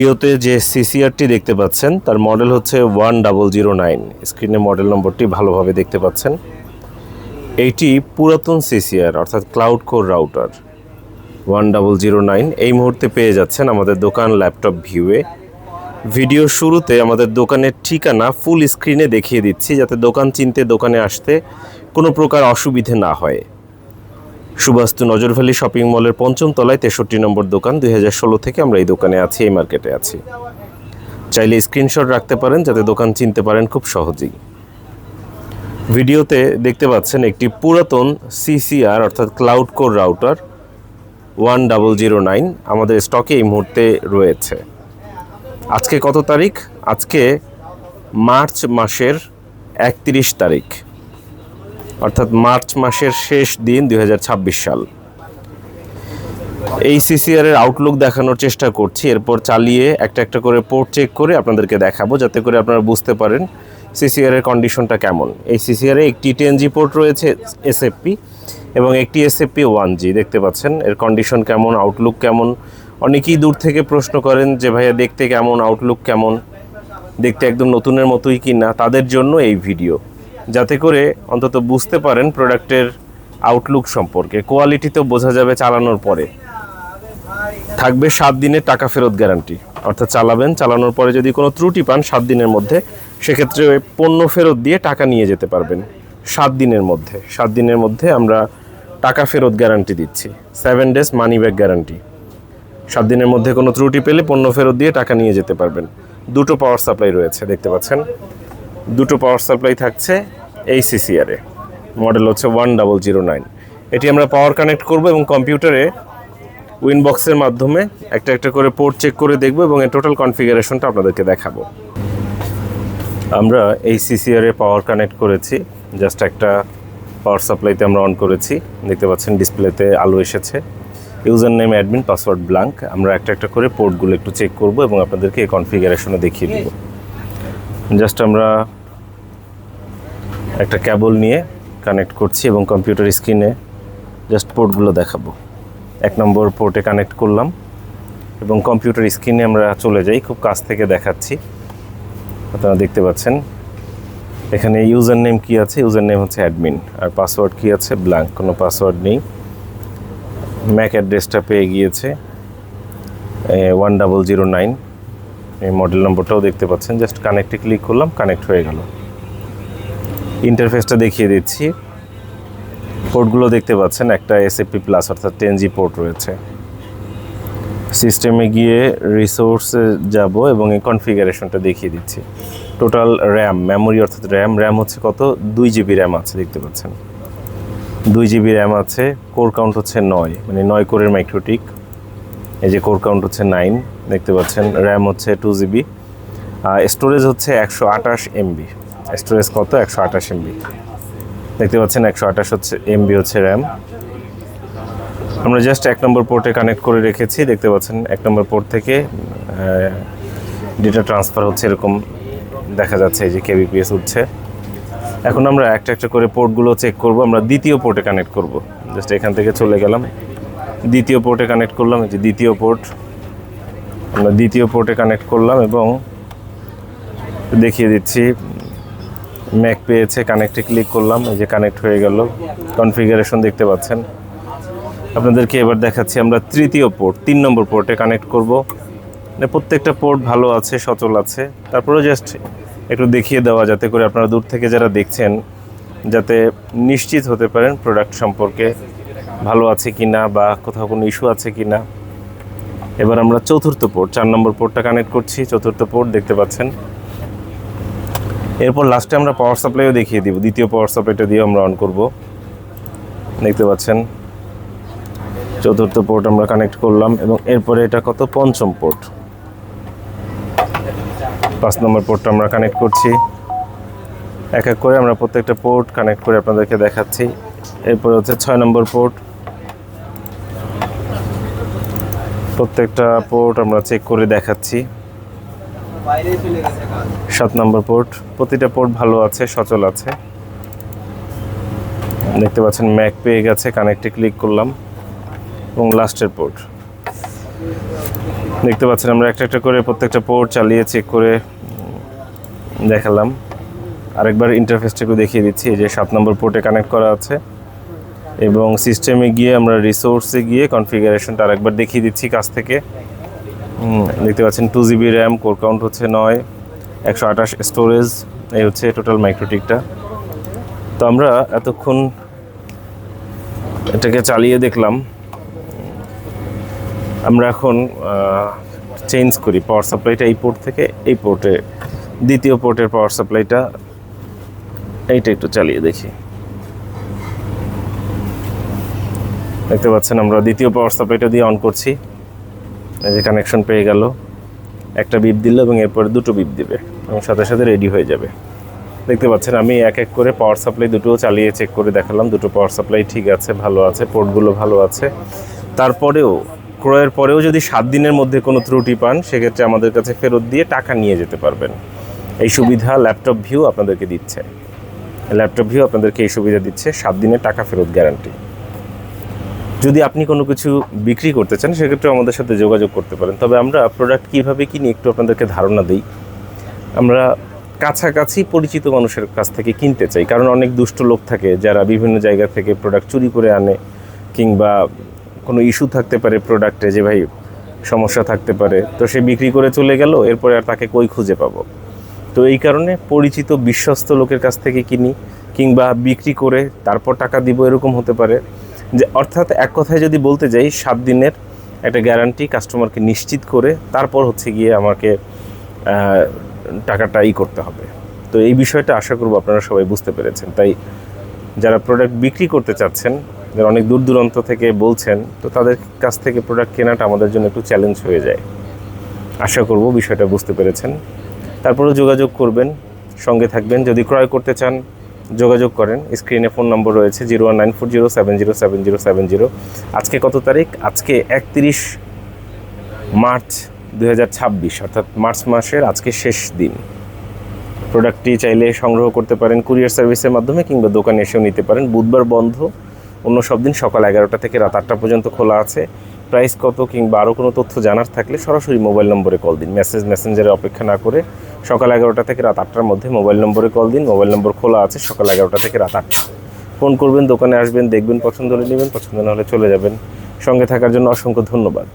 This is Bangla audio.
ভিডিওতে যে সিসিআরটি দেখতে পাচ্ছেন তার মডেল হচ্ছে 1009। স্ক্রিনে মডেল নম্বরটি ভালোভাবে দেখতে পাচ্ছেন। এইটি পুরাতন সিসিআর অর্থাৎ ক্লাউড কোর রাউটার 1009 এই মুহূর্তে পেয়ে যাচ্ছেন আমাদের দোকান ল্যাপটপ ভিউয়ে। ভিডিও শুরুতে আমাদের দোকানের ঠিকানা ফুল স্ক্রিনে দেখিয়ে দিচ্ছি যাতে দোকান চিনতে দোকানে আসতে কোনো প্রকার অসুবিধে না হয়। সুবাস্তু নজরভ্যালি শপিং মলের ৫ম তলায় ৬৩ নম্বর দোকান। ২০১৬ থেকে আমরা এই দোকানে আছি, এই মার্কেটে আছি। চাইলে স্ক্রিনশট রাখতে পারেন যাতে দোকান চিনতে পারেন খুব সহজেই। ভিডিওতে দেখতে পাচ্ছেন একটি পুরাতন সিসিআর অর্থাৎ ক্লাউড কোর রাউটার 1009 আমাদের স্টকে এই মুহূর্তে রয়েছে। আজকে কত তারিখ? আজকে মার্চ মাসের ৩১ তারিখ, অর্থাৎ মার্চ মাসের শেষ দিন ২০২৬ সাল। এই সিসিআরের আউটলুক দেখানোর চেষ্টা করছি, এরপর চালিয়ে একটা একটা করে পোর্ট চেক করে আপনাদেরকে দেখাবো যাতে করে আপনারা বুঝতে পারেন সিসিআরের কন্ডিশনটা কেমন। এই সিসিআরে একটি 10G পোর্ট রয়েছে এসএফপি এবং একটি এসএফপি 1G দেখতে পাচ্ছেন। এর কন্ডিশন কেমন, আউটলুক কেমন? অনেকেই দূর থেকে প্রশ্ন করেন যে ভাইয়া দেখতে কেমন, আউটলুক কেমন, দেখতে একদম নতুনের মতোই কি না। তাদের জন্য এই ভিডিও, যাতে করে অন্তত বুঝতে পারেন প্রোডাক্টের আউটলুক সম্পর্কে। কোয়ালিটি তো বোঝা যাবে চালানোর পরে। থাকবে 7 দিনের টাকা ফেরত গ্যারান্টি, অর্থাৎ চালানোর পরে যদি কোনো ত্রুটি পান 7 দিনের মধ্যে, সেক্ষেত্রে পণ্য ফেরত দিয়ে টাকা নিয়ে যেতে পারবেন 7 দিনের মধ্যে। 7 দিনের মধ্যে আমরা টাকা ফেরত গ্যারান্টি দিচ্ছি। 7 ডেজ মানি ব্যাক গ্যারান্টি। 7 দিনের মধ্যে কোনো ত্রুটি পেলে পণ্য ফেরত দিয়ে টাকা নিয়ে যেতে পারবেন। দুটো পাওয়ার সাপ্লাই রয়েছে দেখতে পাচ্ছেন। দুটো পাওয়ার সাপ্লাই থাকছে এই সিসিআরে। মডেল হচ্ছে 1009। এটি আমরা পাওয়ার কানেক্ট করব এবং কম্পিউটারে উইনবক্সের মাধ্যমে একটা একটা করে পোর্ট চেক করে দেখব এবং এর টোটাল কনফিগারেশনটা আপনাদেরকে দেখাবো। আমরা এই সিসিআরে পাওয়ার কানেক্ট করেছি। জাস্ট একটা পাওয়ার সাপ্লাইতে আমরা অন করেছি, দেখতে পাচ্ছেন ডিসপ্লেতে আলো এসেছে। User name admin, password blank. আমরা একটা একটা করে পোর্টগুলো একটু চেক করব এবং আপনাদেরকে এই কনফিগারেশনে দেখিয়ে দেব। জাস্ট আমরা একটা কেবল নিয়ে কানেক্ট করছি এবং কম্পিউটার স্ক্রিনে জাস্ট পোর্টগুলো দেখাবো। 1 নম্বর পোর্টে কানেক্ট করলাম এবং কম্পিউটার স্ক্রিনে আমরা চলে যাই, খুব কাছ থেকে দেখাচ্ছি। আপনারা দেখতে পাচ্ছেন এখানে ইউজার নেম কী আছে, ইউজার নেম হচ্ছে অ্যাডমিন, আর পাসওয়ার্ড কী আছে ব্ল্যাঙ্ক, কোনো পাসওয়ার্ড নেই। ম্যাক অ্যাড্রেসটা পেয়ে গিয়েছে 1009। এই মডেল নম্বরটাও দেখতে পাচ্ছেন। জাস্ট কানেক্টে ক্লিক করলাম, কানেক্ট হয়ে গেল। ইন্টারফেসটা দেখিয়ে দিচ্ছি। পোর্টগুলো দেখতে পাচ্ছেন, একটা এসএফপি প্লাস অর্থাৎ 10G পোর্ট রয়েছে। সিস্টেমে গিয়ে রিসোর্সে যাব এবং এই কনফিগারেশনটা দেখিয়ে দিচ্ছি। টোটাল র্যাম, মেমোরি অর্থাৎ র্যাম হচ্ছে কত? 2GB র্যাম আছে দেখতে পাচ্ছেন। 2GB র্যাম আছে। কোর কাউন্ট হচ্ছে 9, মানে 9 কোরের মাইক্রোটিক। এই যে কোর কাউন্ট হচ্ছে 9 দেখতে পাচ্ছেন। র্যাম হচ্ছে 2GB। স্টোরেজ হচ্ছে 128 MB। স্টোরেজ কত? 128 MB দেখতে পাচ্ছেন। 128 হচ্ছে MB হচ্ছে র্যাম। আমরা জাস্ট 1 নম্বর পোর্টে কানেক্ট করে রেখেছি, দেখতে পাচ্ছেন। 1 নম্বর পোর্ট থেকে ডেটা ট্রান্সফার হচ্ছে, এরকম দেখা যাচ্ছে। এই যে KBPS উঠছে। এখন আমরা একটা একটা করে পোর্টগুলো চেক করব। আমরা দ্বিতীয় পোর্টে কানেক্ট করব। জাস্ট এখান থেকে চলে গেলাম, দ্বিতীয় পোর্টে কানেক্ট করলাম। এই যে দ্বিতীয় পোর্ট, আমরা দ্বিতীয় পোর্টে কানেক্ট করলাম এবং দেখিয়ে দিচ্ছি। ম্যাক পেয়েছে, কানেক্টে ক্লিক করলাম, এই যে কানেক্ট হয়ে গেল। কনফিগারেশন দেখতে পাচ্ছেন। আপনাদেরকে এবার দেখাচ্ছি আমরা তৃতীয় পোর্ট, 3 নম্বর পোর্টে কানেক্ট করব। প্রত্যেকটা পোর্ট ভালো আছে, সচল আছে। তারপরেও জাস্ট একটু দেখিয়ে দেওয়া যাতে করে আপনারা দূর থেকে যারা দেখছেন যাতে নিশ্চিত হতে পারেন প্রোডাক্ট সম্পর্কে ভালো আছে কি না বা কোথাও কোনো ইস্যু আছে কি না। এবার আমরা চতুর্থ পোর্ট, 4 নম্বর পোর্টটা কানেক্ট করছি। চতুর্থ পোর্ট দেখতে পাচ্ছেন। এরপর লাস্টে আমরা পাওয়ার সাপ্লাইও দেখিয়ে দিব। দ্বিতীয় পাওয়ার সাপ্লাইটা দিয়ে আমরা অন করব, দেখতে পাচ্ছেন। চতুর্থ পোর্ট আমরা কানেক্ট করলাম এবং এরপরে এটা কত? 5ম পোর্ট। 5 নম্বর পোর্টটা আমরা কানেক্ট করছি। এক এক করে আমরা প্রত্যেকটা পোর্ট কানেক্ট করে আপনাদেরকে দেখাচ্ছি। এরপরে হচ্ছে 6 নম্বর পোর্ট। প্রত্যেকটা পোর্ট আমরা চেক করে দেখাচ্ছি। 7 নম্বর পোর্ট। প্রতিটা পোর্ট ভালো আছে, সচল আছে দেখতে পাচ্ছেন। ম্যাক পেয়ে গেছে, কানেক্টে ক্লিক করলাম এবং লাস্টের পোর্ট দেখতে পাচ্ছেন আমরা একটা একটা করে প্রত্যেকটা পোর্ট চালিয়ে চেক করে দেখালাম। আরেকবার ইন্টারফেসটাকে দেখিয়ে দিচ্ছি। এই যে 7 নম্বর পোর্টে কানেক্ট করা আছে এবং সিস্টেমে গিয়ে আমরা রিসোর্সে গিয়ে কনফিগারেশনটা আরেকবার দেখিয়ে দিচ্ছি কাছ থেকে। দেখতে পাচ্ছেন 2GB র্যাম, কোর কাউন্ট হচ্ছে 9, 128 স্টোরেজ, এই হচ্ছে টোটাল মাইক্রোটিকটা। তো আমরা এতক্ষণ এটাকে চালিয়ে দেখলাম। আমরা এখন চেঞ্জ করি পাওয়ার সাপ্লাইটা এই পোর্ট থেকে এই পোর্টে, দ্বিতীয় পোর্টের পাওয়ার সাপ্লাইটা এইটা একটু চালিয়ে দেখি। দেখতে পাচ্ছেন আমরা দ্বিতীয় পাওয়ার সাপ্লাইটা দিয়ে অন করছি। এই যে কানেকশন পেয়ে গেল, একটা বিপ দিল এবং এরপরে দুটো বিপ দিবে এবং সাথে সাথে রেডি হয়ে যাবে। দেখতে পাচ্ছেন আমি এক এক করে পাওয়ার সাপ্লাই দুটোও চালিয়ে চেক করে দেখালাম। দুটো পাওয়ার সাপ্লাই ঠিক আছে, ভালো আছে, পোর্টগুলো ভালো আছে। তারপরেও ক্রয়ের পরেও যদি 7 দিনের মধ্যে কোনো ত্রুটি পান সেক্ষেত্রে আমাদের কাছে ফেরত দিয়ে টাকা নিয়ে যেতে পারবেন। এই সুবিধা ল্যাপটপ ভিউ আপনাদেরকে দিচ্ছে। ল্যাপটপ ভিউ আপনাদেরকে এই সুবিধা দিচ্ছে, 7 দিনের টাকা ফেরত গ্যারান্টি। যদি আপনি কোনো কিছু বিক্রি করতে চান সেক্ষেত্রে আমাদের সাথে যোগাযোগ করতে পারেন। তবে আমরা প্রোডাক্ট কীভাবে কিনি একটু আপনাদেরকে ধারণা দিই। আমরা কাছাকাছি পরিচিত মানুষের কাছ থেকে কিনতে চাই, কারণ অনেক দুষ্ট লোক থাকে যারা বিভিন্ন জায়গা থেকে প্রোডাক্ট চুরি করে আনে, কিংবা কোনো ইস্যু থাকতে পারে প্রোডাক্টে, যে ভাই সমস্যা থাকতে পারে, তো সে বিক্রি করে চলে গেল, এরপরে আর তাকে কই খুঁজে পাবো। তো এই কারণে পরিচিত বিশ্বস্ত লোকের কাছ থেকে কিনি, কিংবা বিক্রি করে তারপর টাকা দিব, এরকম হতে পারে। যে অর্থাৎ এক কথায় যদি বলতে যাই, 7 দিনের একটা গ্যারান্টি কাস্টমারকে নিশ্চিত করে তারপর হচ্ছে গিয়ে আমাকে টাকাটা করতে হবে। তো এই বিষয়টা আশা করব আপনারা সবাই বুঝতে পেরেছেন। তাই যারা প্রোডাক্ট বিক্রি করতে চাচ্ছেন, যারা অনেক দূর দূরান্ত থেকে বলছেন, তো তাদের কাছ থেকে প্রোডাক্ট কেনাটা আমাদের জন্য একটু চ্যালেঞ্জ হয়ে যায়। আশা করব বিষয়টা বুঝতে পেরেছেন। তারপরেও যোগাযোগ করবেন, সঙ্গে থাকবেন। যদি ক্রয় করতে চান যোগাযোগ করেন, স্ক্রিনে ফোন নম্বর রয়েছে 01940707070। আজকে কত তারিখ? আজকে 31 মার্চ 2026, অর্থাৎ মার্চ মাসের আজকে শেষ দিন। প্রোডাক্টটি চাইলে সংগ্রহ করতে পারেন কুরিয়ার সার্ভিসের মাধ্যমে, কিংবা দোকানে এসেও নিতে পারেন। বুধবার বন্ধ, অন্য সব দিন সকাল 11টা থেকে রাত 8টা পর্যন্ত খোলা আছে। প্রাইস কত কিংবা আরও কোনো তথ্য জানার থাকলে সরাসরি মোবাইল নম্বরে কল দিন। মেসেঞ্জারে অপেক্ষা না করে সকাল 11টা থেকে রাত 8টার মধ্যে মোবাইল নম্বরে কল দিন। মোবাইল নম্বর খোলা আছে সকাল 11টা থেকে রাত 8টা। ফোন করবেন, দোকানে আসবেন, দেখবেন, পছন্দ হলে নেবেন, পছন্দ না হলে চলে যাবেন। সঙ্গে থাকার জন্য অসংখ্য ধন্যবাদ।